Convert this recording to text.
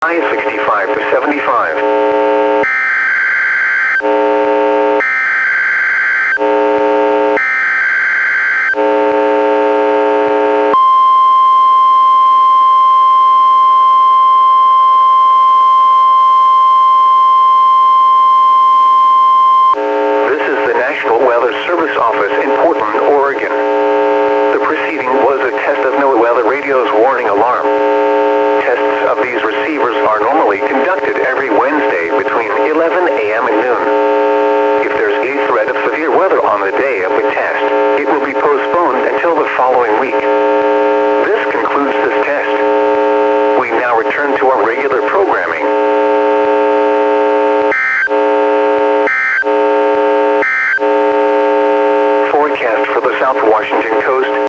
High 65 to 75. This is the National Weather Service Office in Portland, Oregon. The preceding was a test of NOAA Weather Radio's warning alarm. Tests of these receivers are normally conducted every Wednesday between 11 a.m. and noon. If there's a threat of severe weather on the day of the test, it will be postponed until the following week.